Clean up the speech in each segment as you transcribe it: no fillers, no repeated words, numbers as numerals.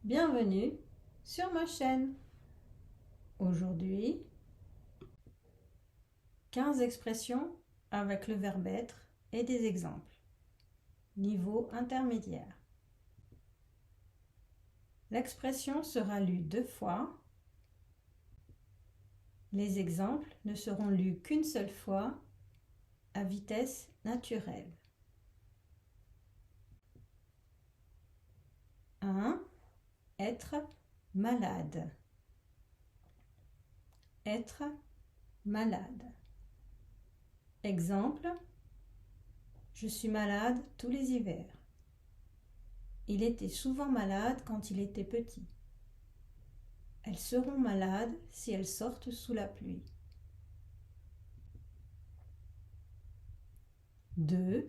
Bienvenue sur ma chaîne. Aujourd'hui, 15 expressions avec le verbe être et des exemples. Niveau intermédiaire. L'expression sera lue 2 fois. Les exemples ne seront lus qu'une seule fois à vitesse naturelle. 1. Être malade. Être malade. Exemple, je suis malade tous les hivers. Il était souvent malade quand il était petit. Elles seront malades si elles sortent sous la pluie. 2.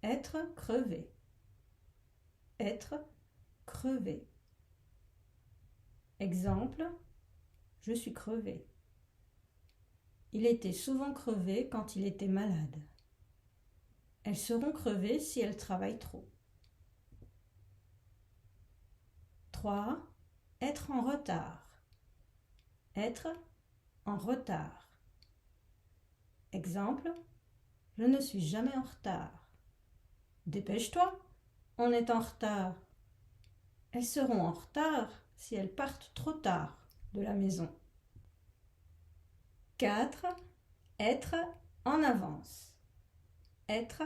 Être crevé. Être crevé. Exemple, je suis crevé. Il était souvent crevé quand il était malade. Elles seront crevées si elles travaillent trop. 3. Être en retard. Être en retard. Exemple, je ne suis jamais en retard. Dépêche-toi, on est en retard. Elles seront en retard si elles partent trop tard de la maison. 4. Être en avance. Être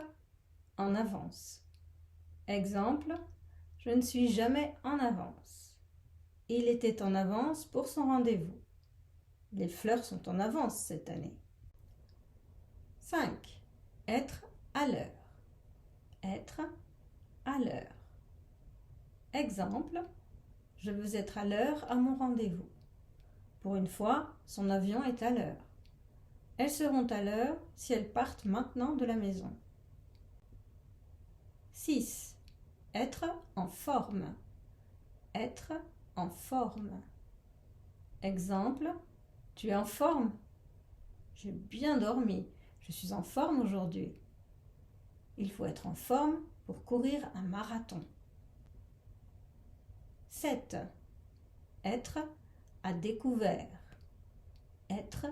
en avance. Exemple, je ne suis jamais en avance. Il était en avance pour son rendez-vous. Les fleurs sont en avance cette année. 5. Être à l'heure. Être à l'heure. Exemple, je veux être à l'heure à mon rendez-vous. Pour une fois, son avion est à l'heure. Elles seront à l'heure si elles partent maintenant de la maison. 6. Être en forme. Être en forme. Exemple, tu es en forme? J'ai bien dormi. Je suis en forme aujourd'hui. Il faut être en forme pour courir un marathon. 7. Être à découvert. Être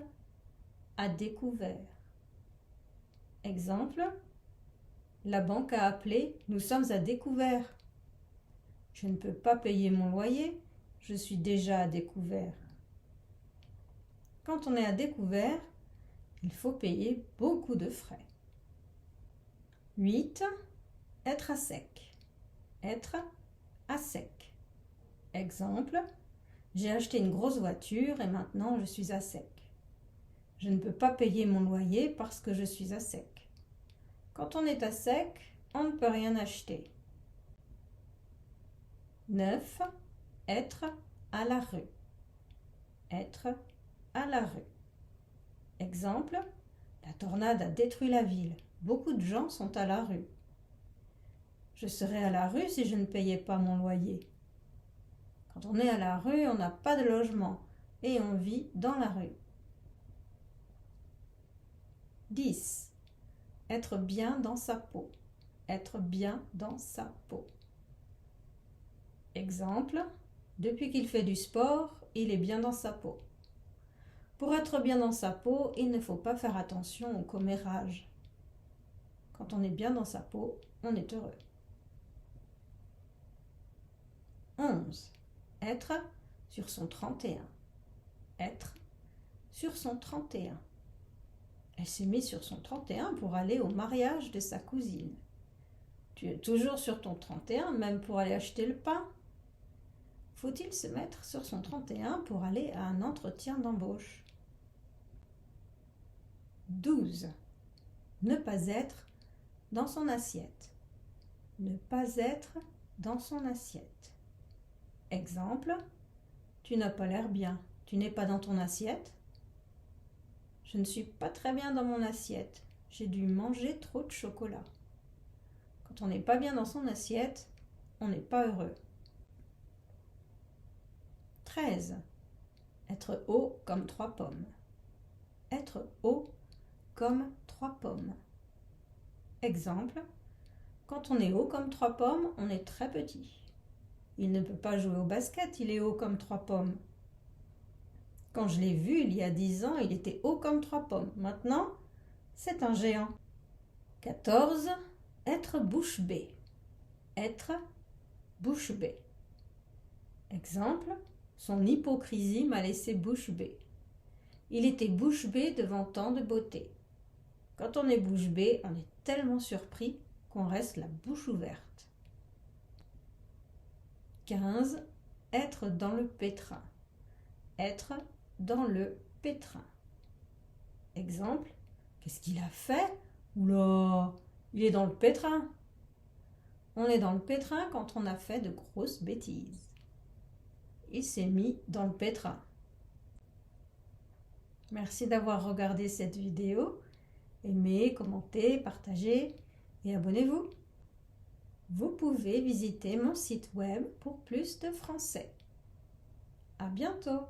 à découvert. Exemple, la banque a appelé, nous sommes à découvert. Je ne peux pas payer mon loyer, je suis déjà à découvert. Quand on est à découvert, il faut payer beaucoup de frais. 8. Être à sec. Être à sec. Exemple, j'ai acheté une grosse voiture et maintenant je suis à sec. Je ne peux pas payer mon loyer parce que je suis à sec. Quand on est à sec, on ne peut rien acheter. 9. Être à la rue. Être à la rue. Exemple, la tornade a détruit la ville. Beaucoup de gens sont à la rue. Je serais à la rue si je ne payais pas mon loyer. Quand on est à la rue, on n'a pas de logement et on vit dans la rue. 10. Être bien dans sa peau. Être bien dans sa peau. Exemple, depuis qu'il fait du sport, il est bien dans sa peau. Pour être bien dans sa peau, il ne faut pas faire attention au commérage. Quand on est bien dans sa peau, on est heureux. 11. Être sur son 31. Être sur son 31. Elle s'est mise sur son 31 pour aller au mariage de sa cousine. Tu es toujours sur ton 31, même pour aller acheter le pain? Faut-il se mettre sur son 31 pour aller à un entretien d'embauche? 12. Ne pas être dans son assiette. Ne pas être dans son assiette. Exemple, tu n'as pas l'air bien. Tu n'es pas dans ton assiette? Je ne suis pas très bien dans mon assiette. J'ai dû manger trop de chocolat. Quand on n'est pas bien dans son assiette, on n'est pas heureux. 13. Être haut comme 3 pommes. Être haut comme 3 pommes. Exemple, quand on est haut comme 3 pommes, on est très petit. Il ne peut pas jouer au basket, il est haut comme 3 pommes. Quand je l'ai vu il y a 10 ans, il était haut comme 3 pommes. Maintenant, c'est un géant. 14. Être bouche bée. Être bouche bée. Exemple, son hypocrisie m'a laissé bouche bée. Il était bouche bée devant tant de beauté. Quand on est bouche bée, on est tellement surpris qu'on reste la bouche ouverte. 15. Être dans le pétrin. Être dans le pétrin. Exemple, qu'est-ce qu'il a fait? Oula, il est dans le pétrin. On est dans le pétrin quand on a fait de grosses bêtises. Il s'est mis dans le pétrin. Merci d'avoir regardé cette vidéo. Aimez, commentez, partagez et abonnez-vous. Vous pouvez visiter mon site web pour plus de français. À bientôt!